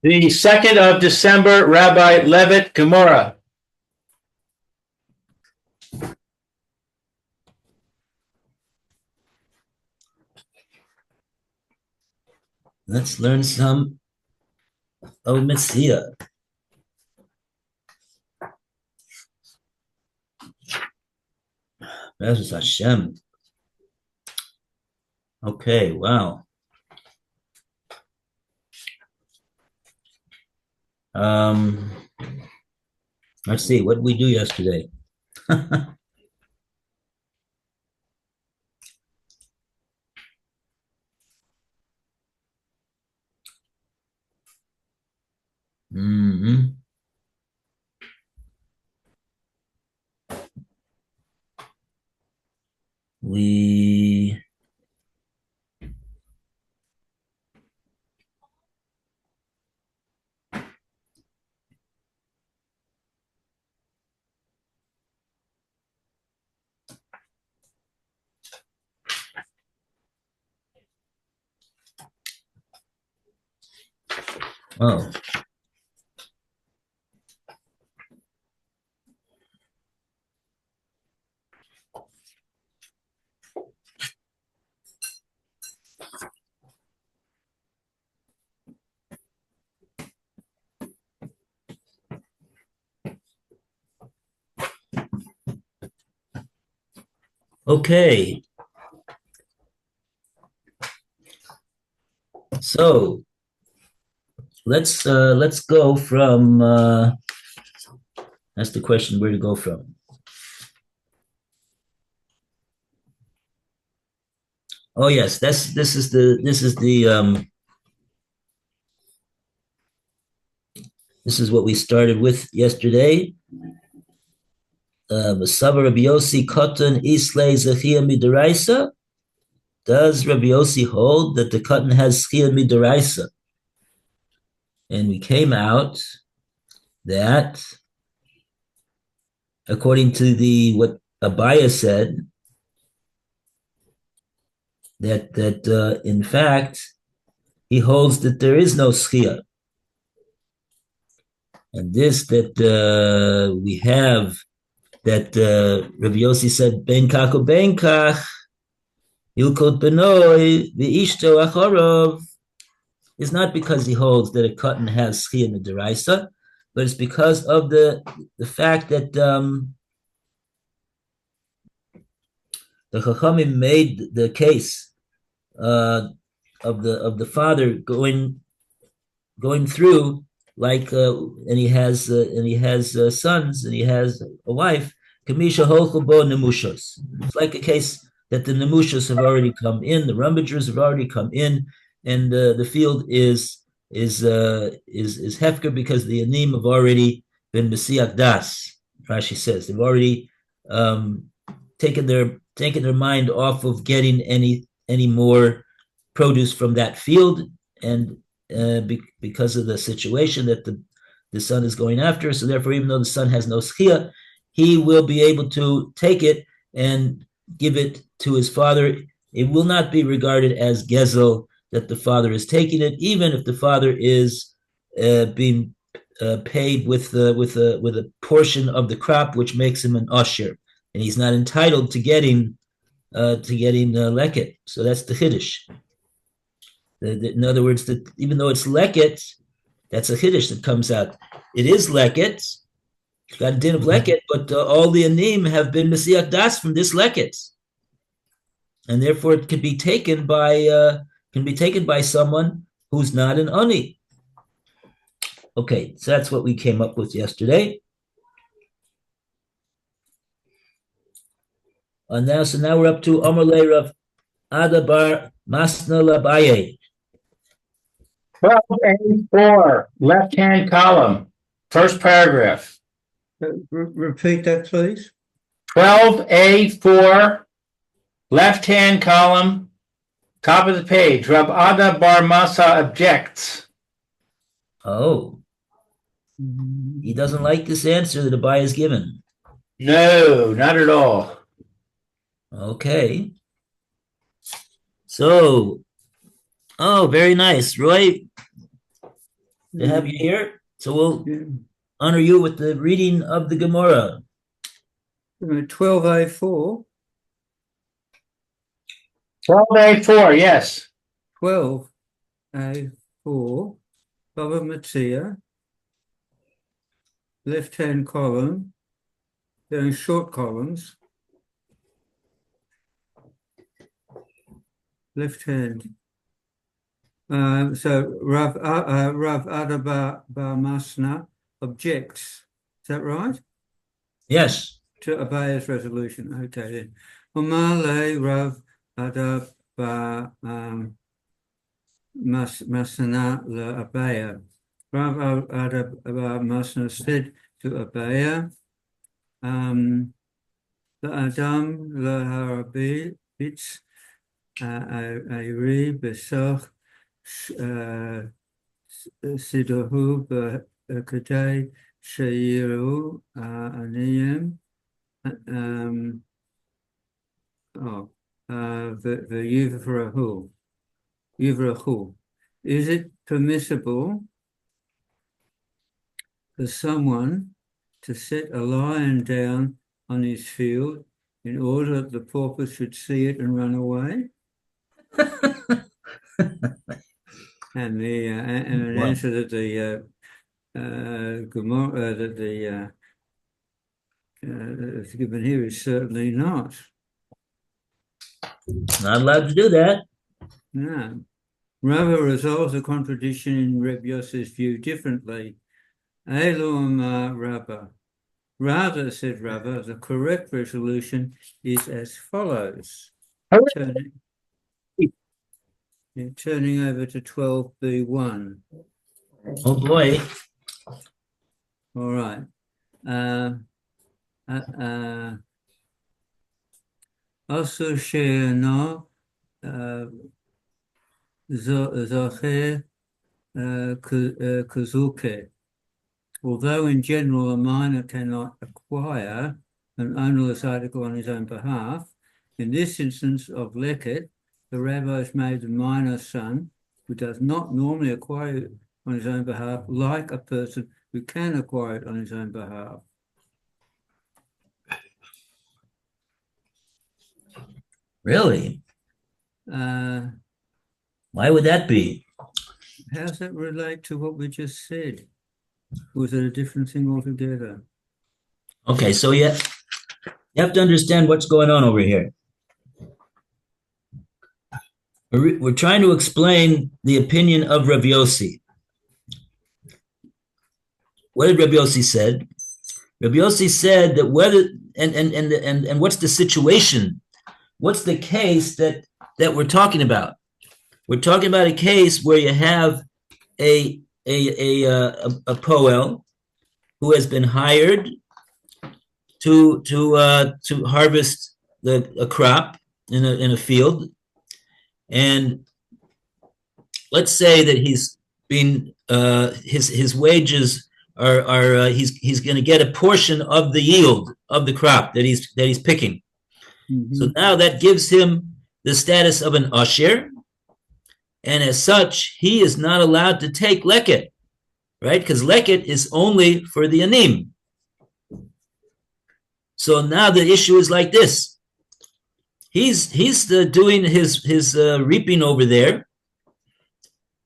The 2nd of December, Rabbi Levitt, Gemora. Let's learn some of Metzia. Bezos Hashem. Okay, wow. Let's see, what did we do yesterday? Mm-hmm. We oh. Okay. So let's go from that's the question, where to go from. Oh yes, this is the this is what we started with yesterday. Masava Rabbi Yossi Katan Islay Zechia Midaraisa. Does Rabbi Yossi hold that the cotton has Zechia Midaraisa? And we came out that according to what Abaya said, that in fact he holds that there is no schia, and this that we have that Rabbi Yossi said ben kako ben kach yilkot benoi v'ishto acharov is not because he holds that a cotton has schia in the deraisa, but it's because of the fact that the Chachamim made the case of the father going through like and he has sons and he has a wife. Kamisha holchu bo nemushos. It's like a case that the nemushos have already come in, the rummagers have already come in, and the field is hefker because the anim have already been mesiach das. Rashi says they've already taken their mind off of getting any more produce from that field, and because of the situation that the son is going after. So therefore, even though the son has no schia, he will be able to take it and give it to his father. It will not be regarded as gezel that the father is taking it, even if the father is being paid with a portion of the crop, which makes him an usher, and he's not entitled to getting leket. So that's the chiddush. In other words, that even though it's leket, that's a chiddush that comes out. It is leket, it's got a din of leket, but all the anim have been mesiach das from this leket, and therefore it can be taken by someone who's not an ani. Okay, so that's what we came up with yesterday. So now we're up to Amalei Rav Adabar Masna Labaye. 12A4, left-hand column, first paragraph. Repeat that, please. 12A4, left-hand column, top of the page. Rab Ada Bar Masa objects. Oh, he doesn't like this answer that Abaya is given. No, not at all. Okay. So, oh, very nice, Roy. to have you here. So we'll Yeah. honor you with the reading of the Gemora. 12A4, 12A4, yes. 12A4, Bava Metzia, left-hand column, they're in short columns, left hand. So Rav Adabar Bar Masna objects. Is that right? Yes. To Abaya's resolution. Okay then. Umale Rav Adabar Masna la Abaya. Rav Adabar Masna said to Abaya, the Adam la Harabi bits Ayri Besach Sidahu Kadai Shayiru Aniyam the Yuvrahu. Is it permissible for someone to set a lion down on his field in order that the pauper should see it and run away? And an answer that the Gemora that is given here is certainly not. Not allowed to do that. No. Rava resolves the contradiction in Reb Yossi's view differently. Elum Rava. Rather, said Rava, the correct resolution is as follows. Turning over to 12b1. Oh boy. All right. Also, She'ano Zocher Kuzuke. Although in general a minor cannot acquire an ownerless article on his own behalf, in this instance of Leket, the rabbis made the minor's son, who does not normally acquire it on his own behalf, like a person who can acquire it on his own behalf. Really? Why would that be? How does that relate to what we just said? Was it a different thing altogether? Okay, so you have to understand what's going on over here. We're trying to explain the opinion of Rav Yossi. What did Rav Yossi said? Rav Yossi said that whether and what's the situation? What's the case that we're talking about? We're talking about a case where you have a poel who has been hired to harvest a crop in a field, and let's say that he's been his wages are he's going to get a portion of the yield of the crop that he's picking. Mm-hmm. So now that gives him the status of an usher, and as such, he is not allowed to take leket, right? Because leket is only for the anim. So now the issue is like this: he's doing his reaping over there,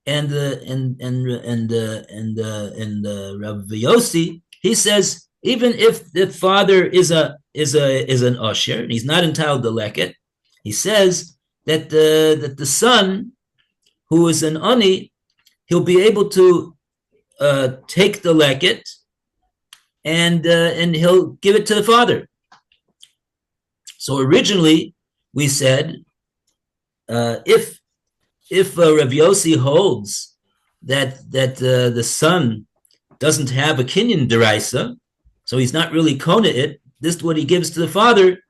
and Rav Yossi, he says even if the father is an usher and he's not entitled to leket, he says that the son, who is an ani, he'll be able to take the leket and he'll give it to the father. So originally we said if Rav Yossi holds that the son doesn't have a kinyan deraisa, so he's not really kona it, this what he gives to the father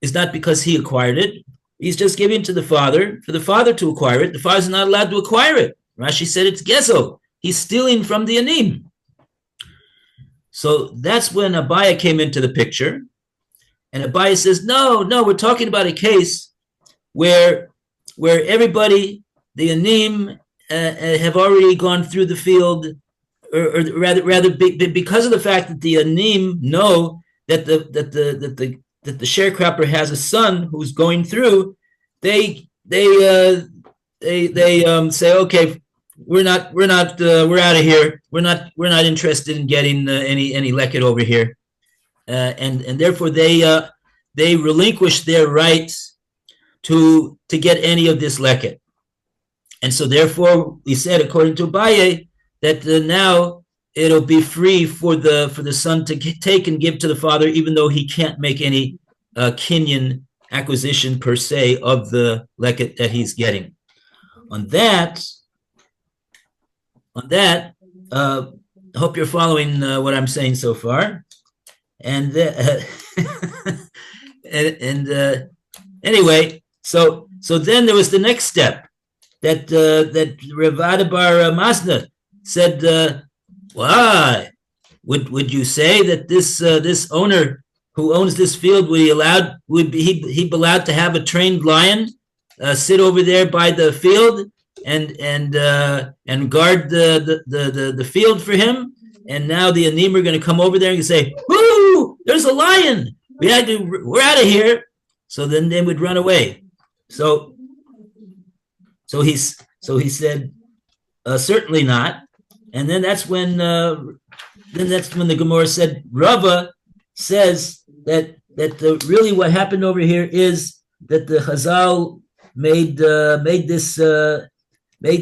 is not because he acquired it. He's just giving to the father for the father to acquire it. The father's not allowed to acquire it. Rashi said it's gezel. He's stealing from the anim. So that's when Abaya came into the picture. And Abaya says, no, we're talking about a case where everybody, the anim, have already gone through the field, or rather, because of the fact that the Anim know that the sharecropper has a son who's going through, they say, okay, we're out of here. We're not interested in getting any leket over here, and therefore they relinquish their rights to get any of this leket. And so therefore we said, according to Abaye, that now it'll be free for the son to take and give to the father, even though he can't make any kinyan acquisition per se of the leket that he's getting. On that, I hope you're following what I'm saying so far. And anyway, so then there was the next step that Rav Ada bar Masna said, why would you say that this owner who owns this field would be allowed to have a trained lion sit over there by the field and guard the field for him? And now the Anim are going to come over there and say, "Whoo! There's a lion! We're out of here!" So then they would run away. So he said, certainly not. And then that's when the Gemora said, Rava says that really what happened over here is that the Chazal made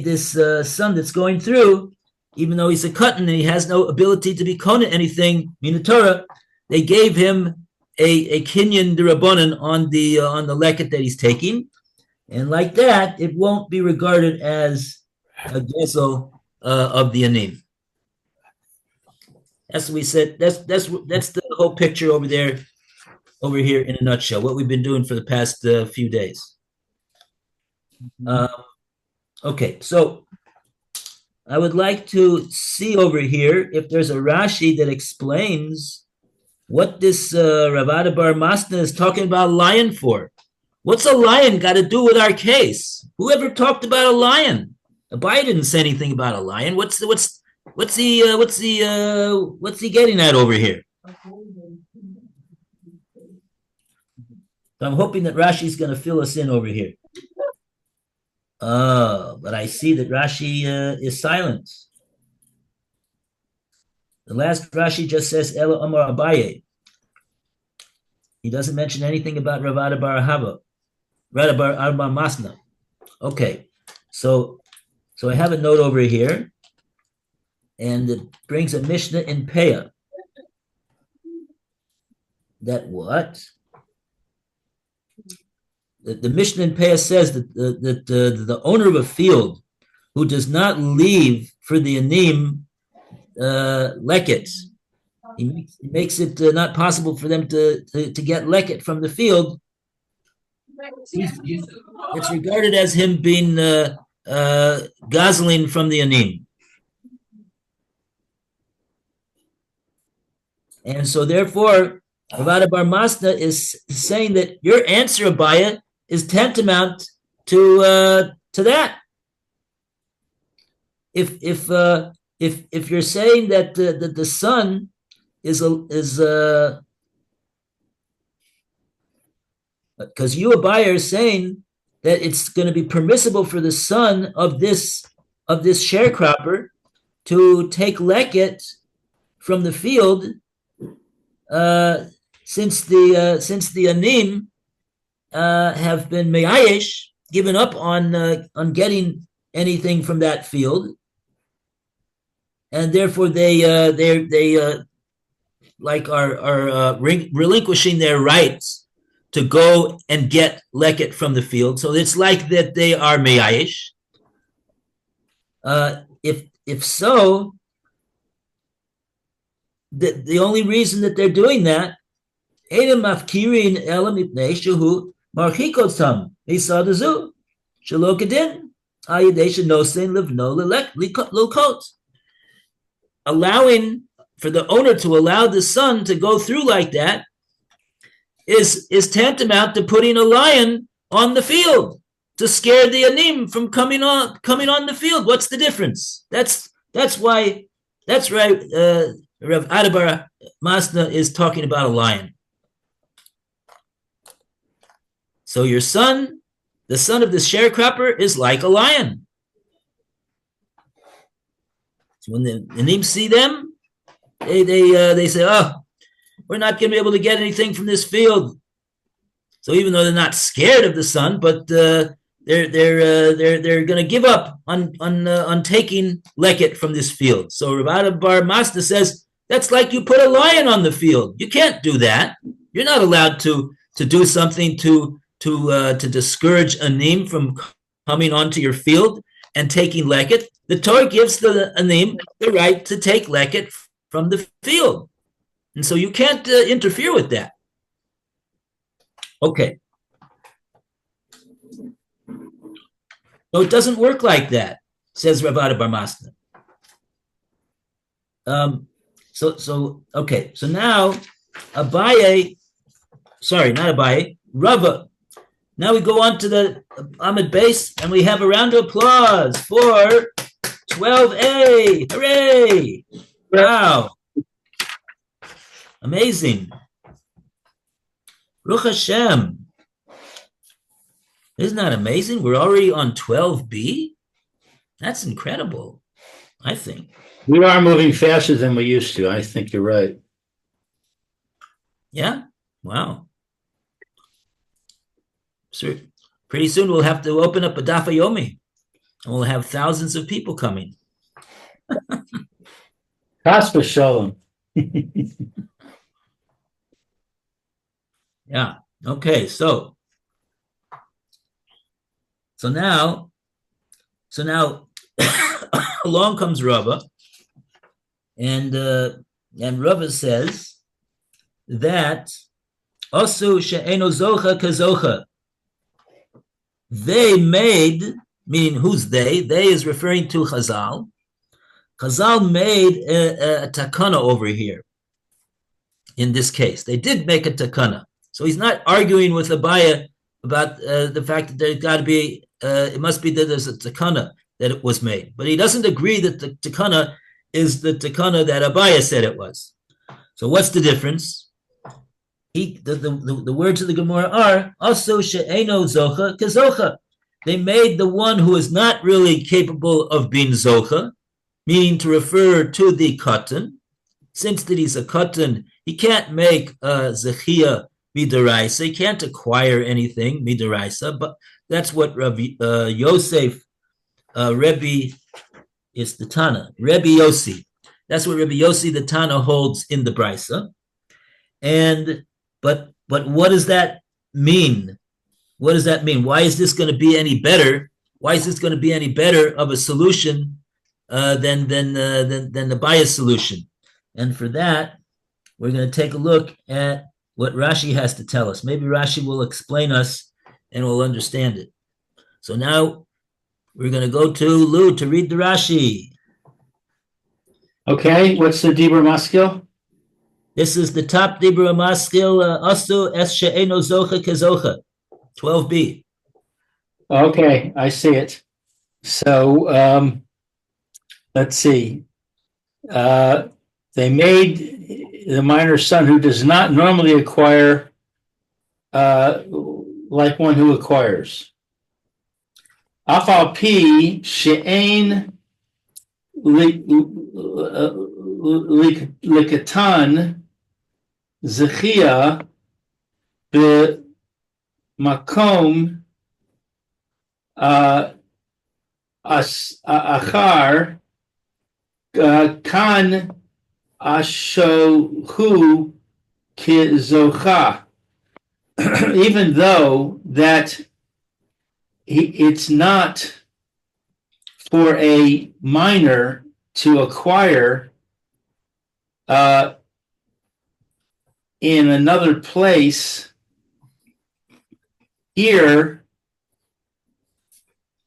this son that's going through, even though he's a katan and he has no ability to be kona anything min Torah, they gave him a kinyan derabanan on the leket that he's taking, and like that, it won't be regarded as a gezel of the anim. That's what we said. That's the whole picture over here in a nutshell. What we've been doing for the past few days. Okay, so I would like to see over here if there's a Rashi that explains what this Rav Ada bar Masna is talking about a lion for. What's a lion got to do with our case? Whoever talked about a lion? Abai didn't say anything about a lion. What's he getting at over here? So I'm hoping that Rashi's going to fill us in over here. But I see that Rashi is silent. The last Rashi just says Ela Amar Abaye. He doesn't mention anything about Rav Ada bar Masna. Okay, so I have a note over here, and it brings a Mishnah in Peah. That what? The Mishnah in Peah says that the owner of a field who does not leave for the anim leket, he makes it not possible for them to get leket from the field. It's regarded as him being gazling from the anim. And so therefore, Rav Ada bar Masna is saying that your answer, Abaya, is tantamount to that. If you're saying that the son is because you, Abaya, are saying that it's going to be permissible for the son of this sharecropper to take leket from the field, since the anim have been me'ayesh, given up on getting anything from that field, and therefore they are relinquishing their rights to go and get leket from the field. So it's like that they are me'ayesh. If so, the only reason that they're doing that, allowing for the owner to allow the son to go through like that is tantamount to putting a lion on the field. to scare the anim from coming on the field. What's the difference? That's right. Rav Adabar Masna is talking about a lion. So your son, the son of the sharecropper, is like a lion. So when the anim see them, they say, "Oh, we're not going to be able to get anything from this field." So even though they're not scared of the sun, but they're going to give up on taking leket from this field. So Rav Bar Masna says that's like you put a lion on the field. You can't do that. You're not allowed to do something to discourage anim from coming onto your field and taking leket. The Torah gives the anim the right to take leket from the field, and so you can't interfere with that. Okay. So it doesn't work like that, says Rav Adabar Masna. Okay. So now Rava. Now we go on to the Amud Base, and we have a round of applause for 12a. Hooray! Wow. Amazing. Baruch Hashem. Isn't that amazing? We're already on 12b? That's incredible, I think. We are moving faster than we used to. I think you're right. Yeah? Wow. So pretty soon we'll have to open up a Daf Yomi, and we'll have thousands of people coming. Chas v'sholom. Yeah. Okay. So now along comes Rava, and Rava says that also she'eno zocha kazocha. They made, meaning who's they? They is referring to Chazal. Chazal made a takana over here. In this case, they did make a takana. So he's not arguing with Abaya about the fact that there's got to be, it must be that there's a takana that it was made. But he doesn't agree that the takana is the takana that Abaya said it was. So what's the difference? The words of the Gemora are also she'eno zocha kezocha. They made the one who is not really capable of being zocha, meaning to refer to the katan. Since that he's a katan, he can't make zechia midaraisa. He can't acquire anything midaraisa. But that's what Rabbi Yosef, Rebbe is the Tana, Rebbe Yossi. That's what Rebbe Yossi the Tana holds in the Brisa. And but what does that mean? What does that mean? Why is this going to be any better? Why is this going to be any better of a solution than the bias solution? And for that, we're going to take a look at what Rashi has to tell us. Maybe Rashi will explain us and we'll understand it. So now we're going to go to Lou to read the Rashi. Okay, what's the Dibur Maskil? This is the top Dibur Maskil, Asu Es She'eno Zocha Kezocha, 12b. Okay, I see it. So let's see. They made the minor's son who does not normally acquire like one who acquires. Afal pi she'ein likatan zechia b'makom achar kan ashohu kizocha. Even though that it's not for a minor to acquire in another place, here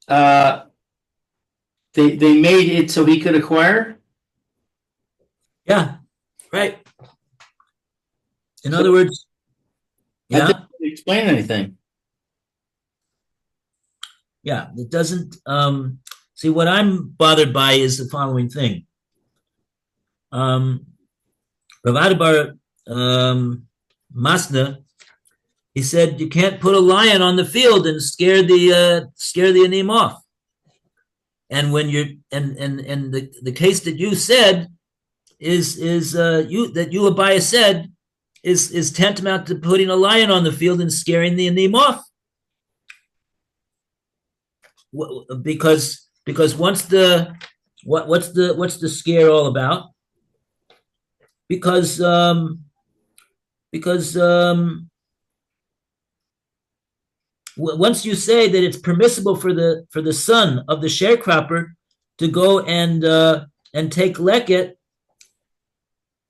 they made it so he could acquire. Yeah, right. In other words, That yeah. doesn't explain anything. Yeah, it doesn't. See, what I'm bothered by is the following thing. Rav Adabar Masna, he said you can't put a lion on the field and scare the anim off. And when you're and the case that you said is that you Abaya said is tantamount to putting a lion on the field and scaring the anim off. Because once the what's the scare all about? Because once you say that it's permissible for the son of the sharecropper to go and take leket,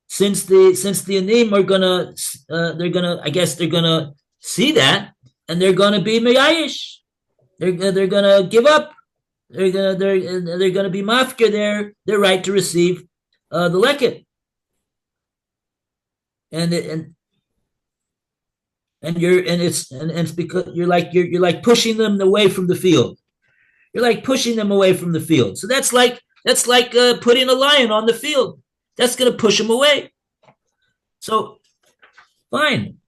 since the anim are gonna I guess they're gonna see that and they're gonna be meyayish. They're gonna give up. They're gonna be mafker their right to receive the leket. And it's because you're like pushing them away from the field. You're like pushing them away from the field. So that's like putting a lion on the field. That's going to push them away. So fine,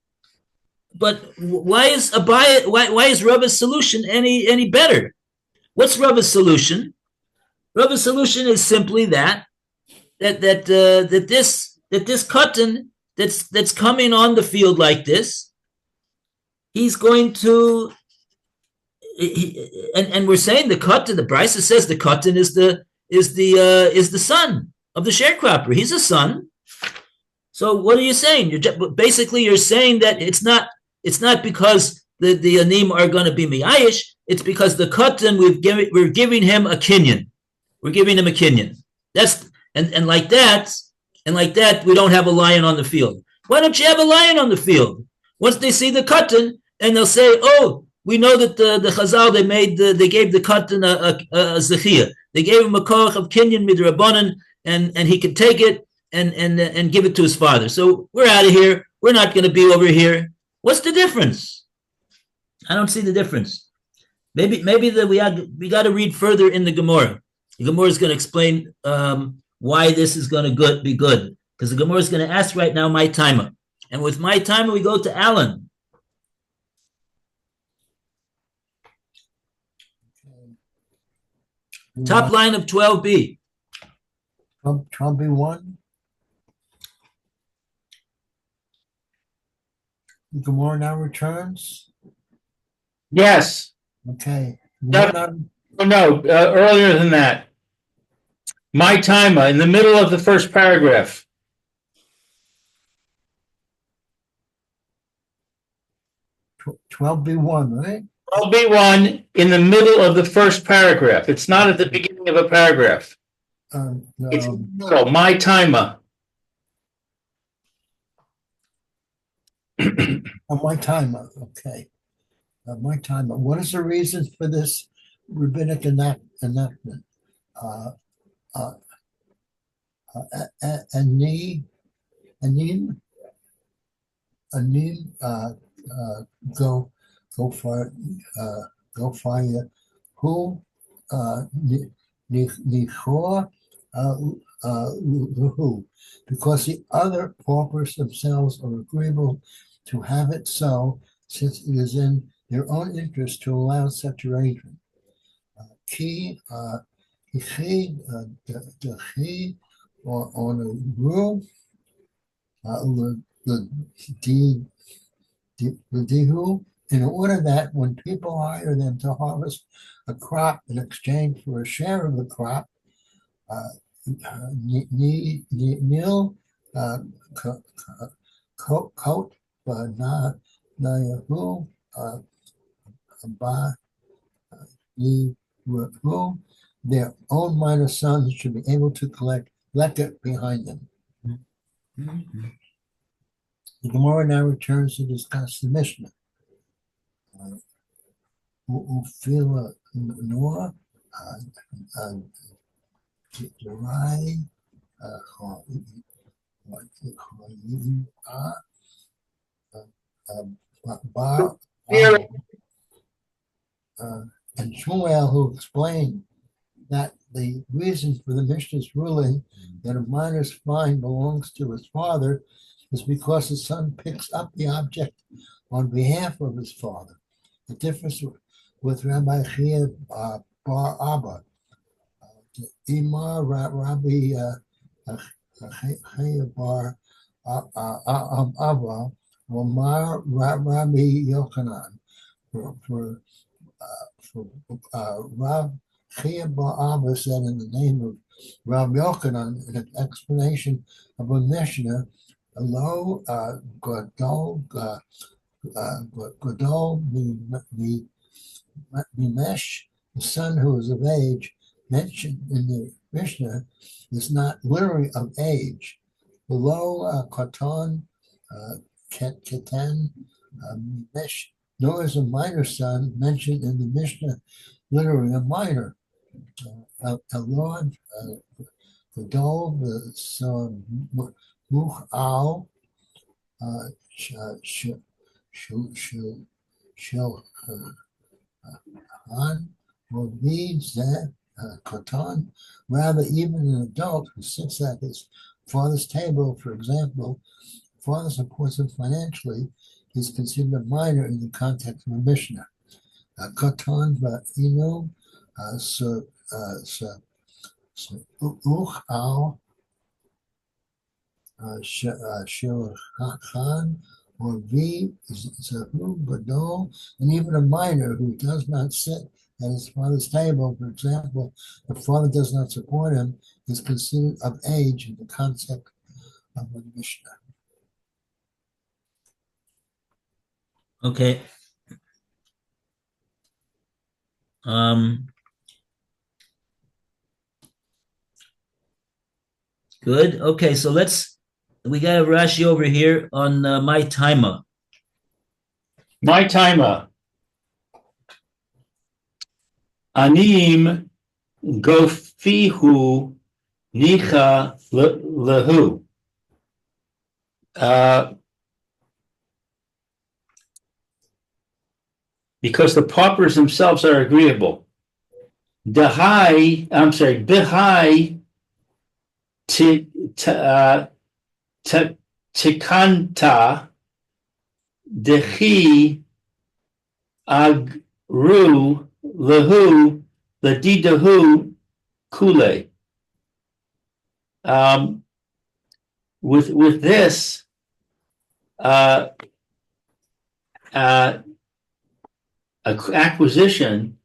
but why is Abaya? Why is Rava's solution any better? What's Rava's solution? Rava's solution is simply that this cotton that's coming on the field like this, he's going to, and we're saying the cotton. The Brisa says the cotton is the son of the sharecropper. He's a son. So what are you saying? You're saying that it's not because the anim are going to be miyayish. It's because the cotton we're giving him a kinyan. We're giving him a kinyan. That's and like that we don't have a lion on the field. Why don't you have a lion on the field? Once they see the cotton and they'll say, "Oh, we know that the Chazal they gave the cotton a zechiyah. They gave him a koch of kinyan midrabanan, and he could take it and give it to his father. So we're out of here. We're not going to be over here. What's the difference? I don't see the difference. Maybe that we got to read further in the Gemora. The Gemora is going to explain why this is going to be good, because the Gemora is going to ask right now my timer, and with my timer we go to Alan. Top line of 12b. 12b1. Gemora now returns. Yes. Okay. No, earlier than that. My timer in the middle of the first paragraph. 12b1, right? 12b1 in the middle of the first paragraph. It's not at the beginning of a paragraph. It's in the middle. My timer. My timer. Okay. My timer. What is the reason for this rabbinic enactment? Anim, go for who nichor who, because the other paupers themselves are agreeable to have it so, since it is in their own interest to allow such arrangement. Key or on a rule, the dihu, in order that when people hire them to harvest a crop in exchange for a share of the crop, nil coat na yahu ba who their own minor sons should be able to collect leket behind them. Mm-hmm. The Gemara now returns to discuss the Mishnah. Ufila Noah, July, and Shmuel, who explained that the reason for the Mishnah's ruling that a minor's fine belongs to his father is because his son picks up the object on behalf of his father. The difference with Rabbi Chia Bar Abba, Imar Rabbi Chia Bar Abba, Omar Rabbi Yochanan. For Rav Chia Bar Abba said in the name of Rav Yochanan, in an explanation of a Mishnah, Lo Gadol Mimesh, the son who is of age, mentioned in the Mishnah, is not literally of age. Below Katan, Ketan, Mimesh, nor is a minor son mentioned in the Mishnah, literally a minor. Elon, Gadol, the son Muchal, or reads that Katan, rather even an adult who sits at his father's table, for example, father supports him financially, is considered a minor in the context of a Mishnah. Katan va'inu Uchal Shilchan or V Zahu Gadol, and even a minor who does not sit at his father's table, for example, the father does not support him, is considered of age in the concept of a Mishnah. Okay. Good. Okay, so we got a Rashi over here on my timer. My timer. Anim gofihu nicha lehu. Because the paupers themselves are agreeable. Bihai tikanta dehi agru lehu ledidahu kule. With this, acquisition,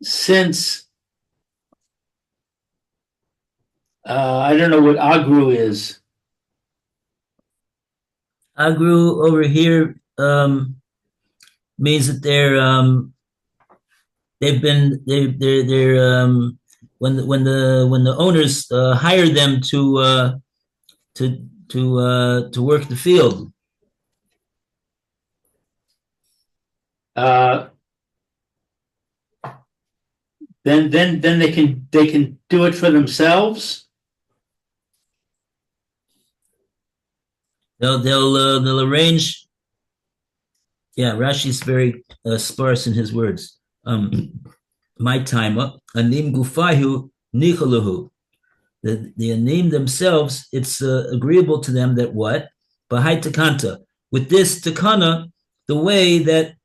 since I don't know what agru is. Agru over here means that they're when the owners hire them to work the field. Then they can do it for themselves. They'll arrange. Yeah, Rashi's very sparse in his words. My timer, anim gufahu nichalahu. The name themselves, it's agreeable to them that what? Bahai takanta. With this takana, the way that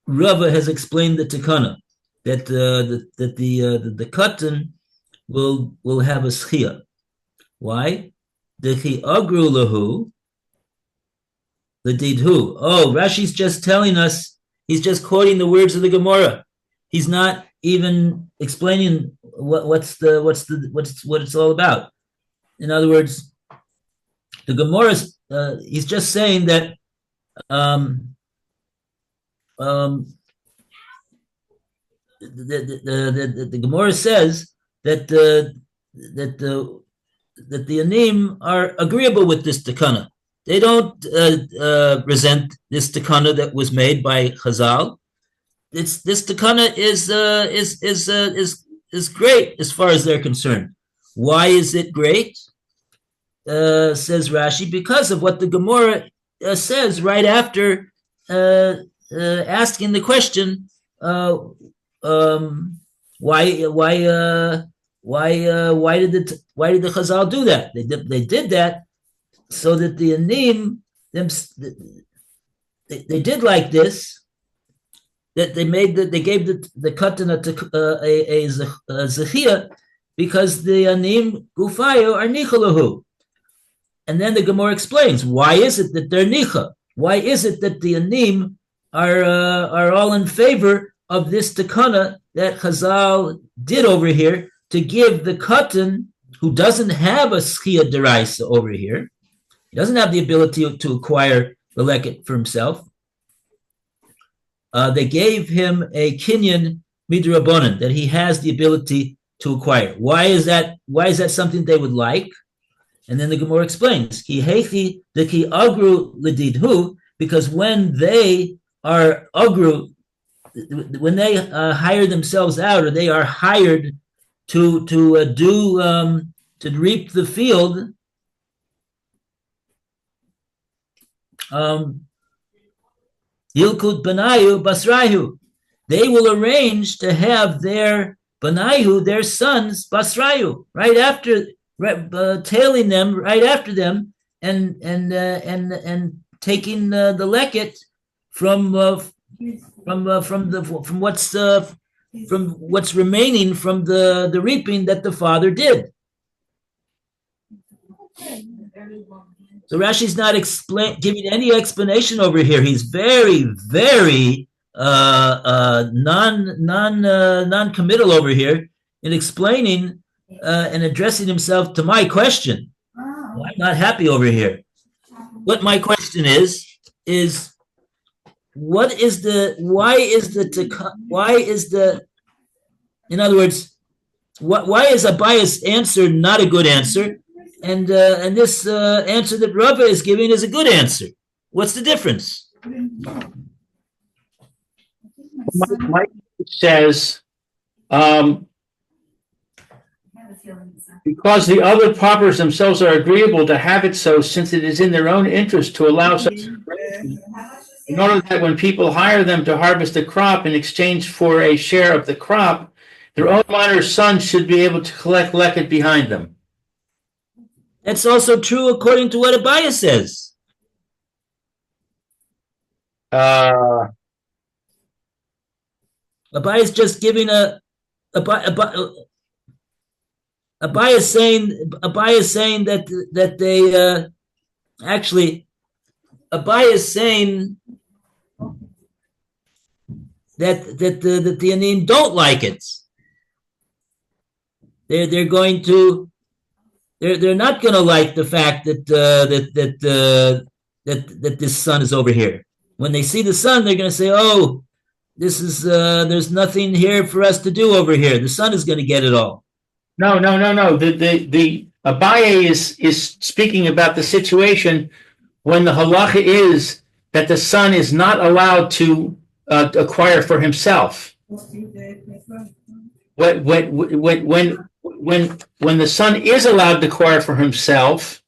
Rava has explained the takana, that the katan will have a schia. Why? The chi agru lahu, the didhu. Oh, Rashi's just telling us. He's just quoting the words of the Gemora. He's not even explaining what it's all about. In other words, the Gemora he's just saying that the Gemora says that the Anim are agreeable with this takana. They don't resent this takana that was made by Chazal. This takana is great as far as they're concerned. Why is it great? says Rashi, because of what the Gemora says right after asking the question, why did the Chazal do that? They did that so that the Anim they did like this, that they gave the katan a zechia because the Anim gufayo are nichalahu. And then the Gemara explains, why is it that they're nicha? Why is it that the Anim are all in favor of this takana that Chazal did over here to give the katan who doesn't have a schia deraisa over here? He doesn't have the ability to acquire the leket for himself. They gave him a kinyan midrabanan that he has the ability to acquire. Why is that? Why is that something they would like? And then the Gemara explains, ki heichi the ki agru ledidhu, because when they are agru, when they hire themselves out, or they are hired to reap the field, Yilkut Banayu Basrayu, they will arrange to have their Banayu, their sons, Basrayu, right after, tailing them right after them, and taking the leket from what's remaining from the reaping that the father did. So Rashi's not giving any explanation over here. He's very, very non-committal over here in explaining and addressing himself to my question. I'm not happy over here. What my question is why is the in other words, why is a biased answer not a good answer? And this answer that Rava is giving is a good answer. What's the difference? Mike says, because the other paupers themselves are agreeable to have it so, since it is in their own interest to allow such arrangement, in order that when people hire them to harvest a crop in exchange for a share of the crop, their own minor sons should be able to collect leket behind them. That's also true according to what Abaya says. Abaya is just giving Abaya is saying that they actually Abaya is saying that the Anim don't like it. They're going to. They're not going to like the fact that this son is over here. When they see the son, they're going to say, "Oh, this is there's nothing here for us to do over here. The son is going to get it all." No. The Abaye is speaking about the situation when the halacha is that the son is not allowed to acquire for himself. When the son is allowed to acquire for himself,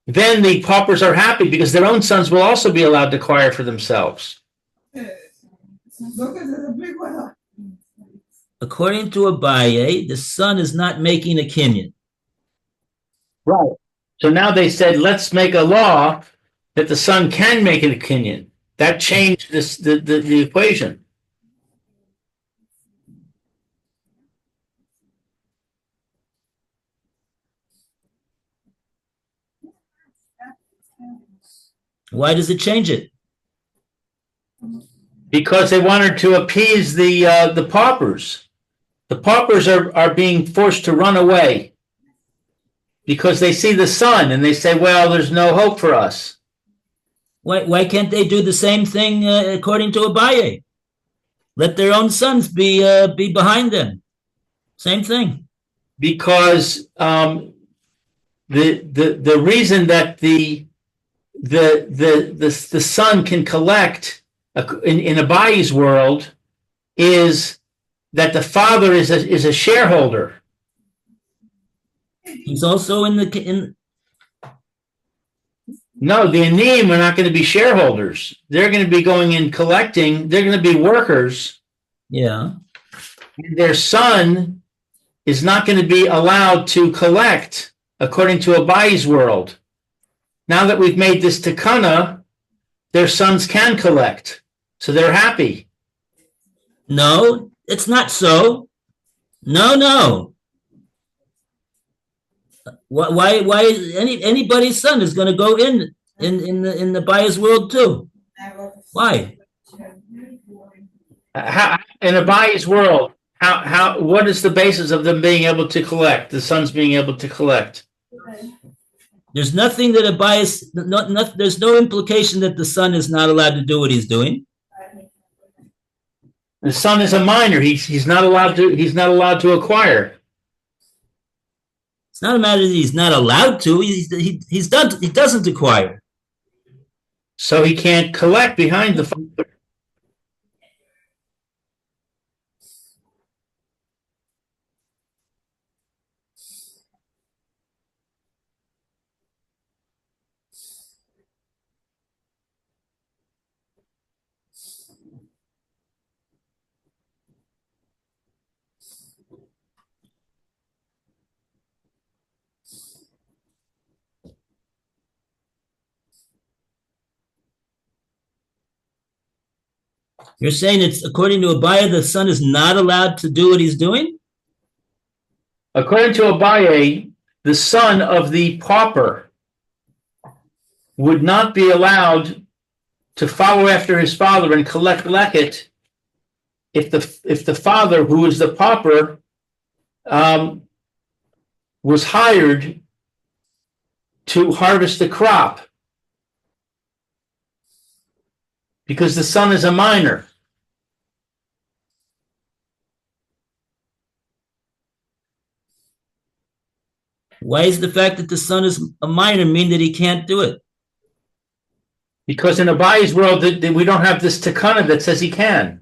then the paupers are happy because their own sons will also be allowed to acquire for themselves. According to Abaye, the son is not making a kinyan. Right. So now they said, let's make a law that the son can make a kinyan. That changed the equation. Why does it change it? Because they wanted to appease the paupers. The paupers are being forced to run away because they see the son and they say, well, there's no hope for us. Why can't they do the same thing according to Abaye? Let their own sons be behind them. Same thing. Because the reason that the son can collect in Abaye's world is that the father is a shareholder. He's also in No, the anim are not going to be shareholders. They're going to be going in collecting. They're going to be workers. Yeah. And their son is not going to be allowed to collect according to Abai's world. Now that we've made this takana, their sons can collect. So they're happy. No, it's not so. No. Why anybody's son is going to go in the buyer's world too? Why? In Abai's world, what is the basis of them being able to collect, the sons being able to collect? There's nothing that a bias, there's no implication that the son is not allowed to do what he's doing. The son is a minor. He's not allowed to acquire. It's not a matter that he's not allowed to. He doesn't acquire. So he can't collect behind the father. You're saying it's according to Abaya, the son is not allowed to do what he's doing? According to Abaye, the son of the pauper would not be allowed to follow after his father and collect leket if the father, who is the pauper, was hired to harvest the crop, because the son is a minor. Why is the fact that the son is a minor mean that he can't do it? Because in Abaye's world, we don't have this takana that says he can.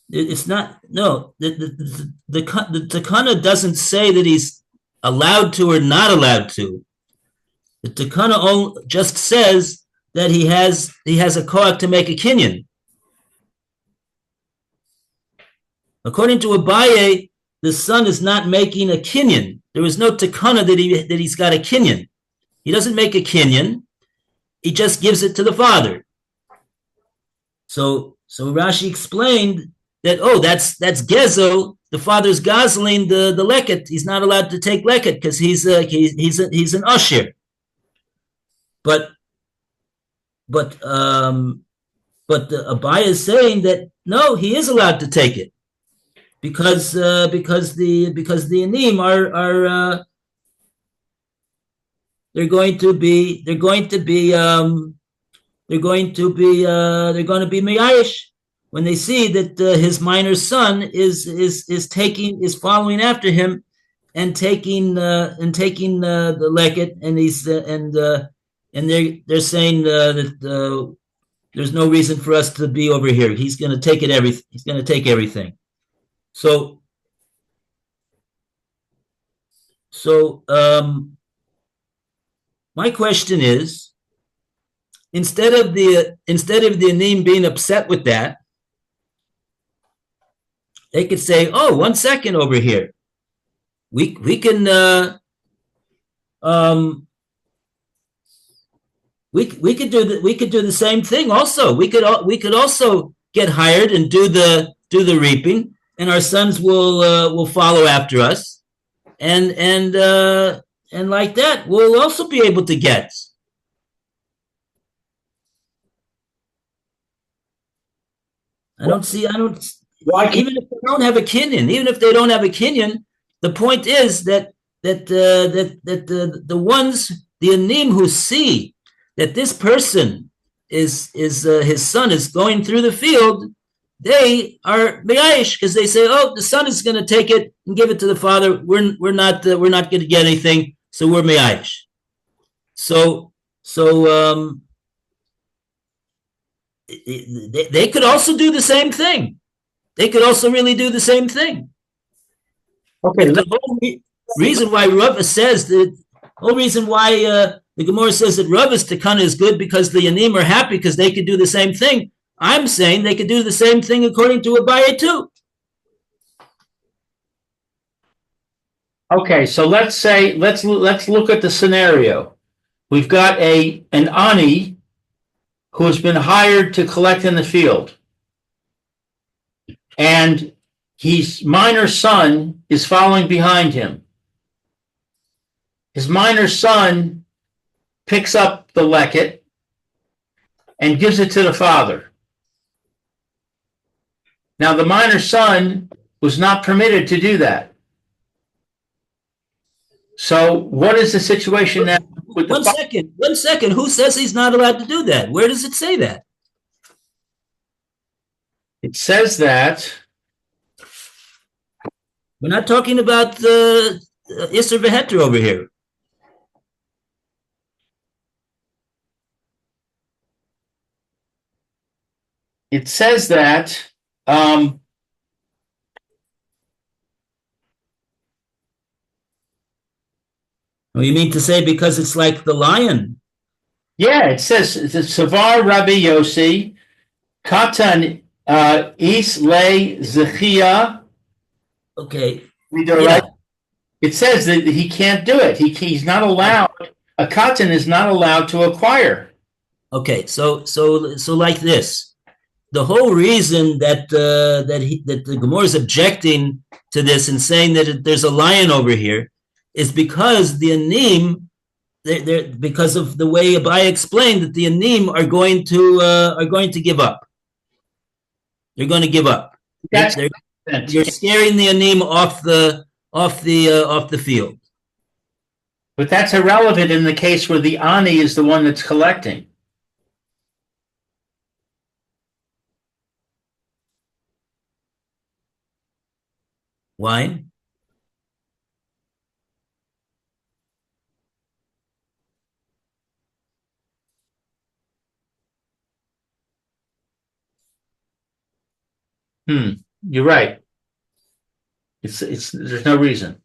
It's not, no, the takana doesn't say that he's allowed to or not allowed to. The takana just says that he has a koach to make a kinyan. According to Abaye, the son is not making a kinyan. There is no takana that he's got a kinyan. He doesn't make a kinyan. He just gives it to the father. So Rashi explained that, that's gezo. The father's gazling the leket. He's not allowed to take leket because he's an usher. But the Abaya is saying that no, he is allowed to take it because the anim are they're going to be miyayish when they see that his minor son is following after him and taking the leket, and they're saying that there's no reason for us to be over here. He's going to take it everything. He's going to take everything. So my question is, instead of the anim being upset with that, they could say, "Oh, 1 second over here. We can we could do the same thing also. We could also get hired and do the reaping, and our sons will follow after us, and like that we'll also be able to get." Even if they don't have a kinyan, the point is that the ones, the anim who see that this person is his son is going through the field, they are meyayish because they say, "Oh, the son is going to take it and give it to the father. We're not going to get anything, so we're meyayish." So they could also do the same thing. They could also really do the same thing. Okay. The whole reason why Rava says that, whole reason why The Gemara says that Rava's Takana is good because the Yanim are happy because they could do the same thing. I'm saying they could do the same thing according to Abaye too. Okay, so let's look at the scenario. We've got an ani who has been hired to collect in the field, and his minor son is following behind him. His minor son picks up the leket and gives it to the father. Now, the minor son was not permitted to do that. So what is the situation now with the One second. Who says he's not allowed to do that? Where does it say that? It says that We're not talking about the Isser Veheter over here. it says that Well, you mean to say because it's like the lion? yeah, it says the Savar Rabbi Yossi Katan Is Le Zechia. Okay. Yeah. It says that he can't do it. He's not allowed. A katan is not allowed to acquire. Okay, so like this, the whole reason that the Gemara is objecting to this and saying that there's a lion over here is because the anim, because of the way Abai explained that the anim are going to give up. They're going to give up. You're scaring the anim off the field. But that's irrelevant in the case where the ani is the one that's collecting. Why? You're right. It's there's no reason.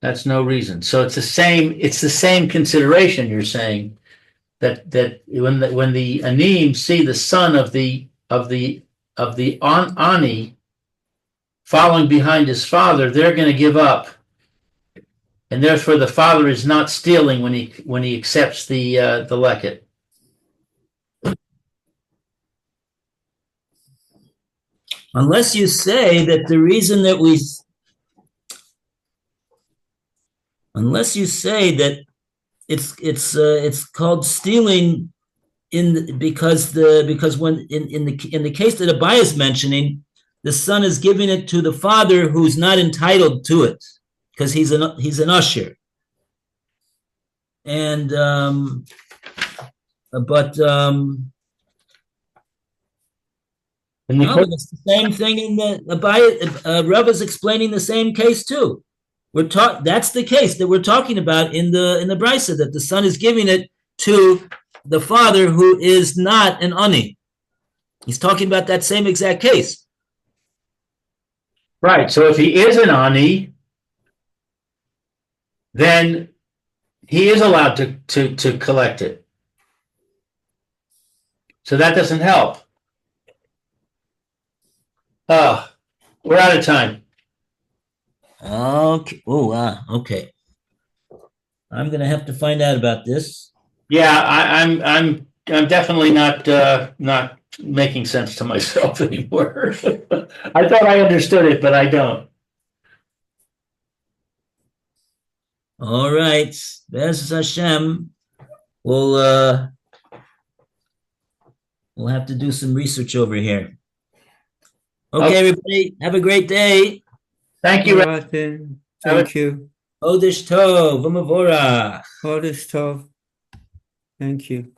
That's no reason. So it's the same consideration. You're saying that when the anim see the son of the ani following behind his father, they're going to give up, and therefore the father is not stealing when he accepts the leket. Unless you say that the reason that it's called stealing because when in the case that Abai is mentioning, the son is giving it to the father who's not entitled to it because he's an usher, and no, it's the same thing in the Abai. Rav is explaining the same case too. That's the case that we're talking about in the Brisa, that the son is giving it to the father who is not an ani. He's talking about that same exact case. Right. So if he is an ani, then he is allowed to collect it. So that doesn't help. We're out of time. Okay. Oh, wow. Okay. I'm gonna have to find out about this. Yeah, I'm definitely not making sense to myself anymore. I thought I understood it, but I don't. All right. Bez Hashem. We'll have to do some research over here. Okay, everybody, have a great day. Thank you. Right then. Thank you. Chodesh Tov, V'Mavorach. Chodesh Tov. Thank you.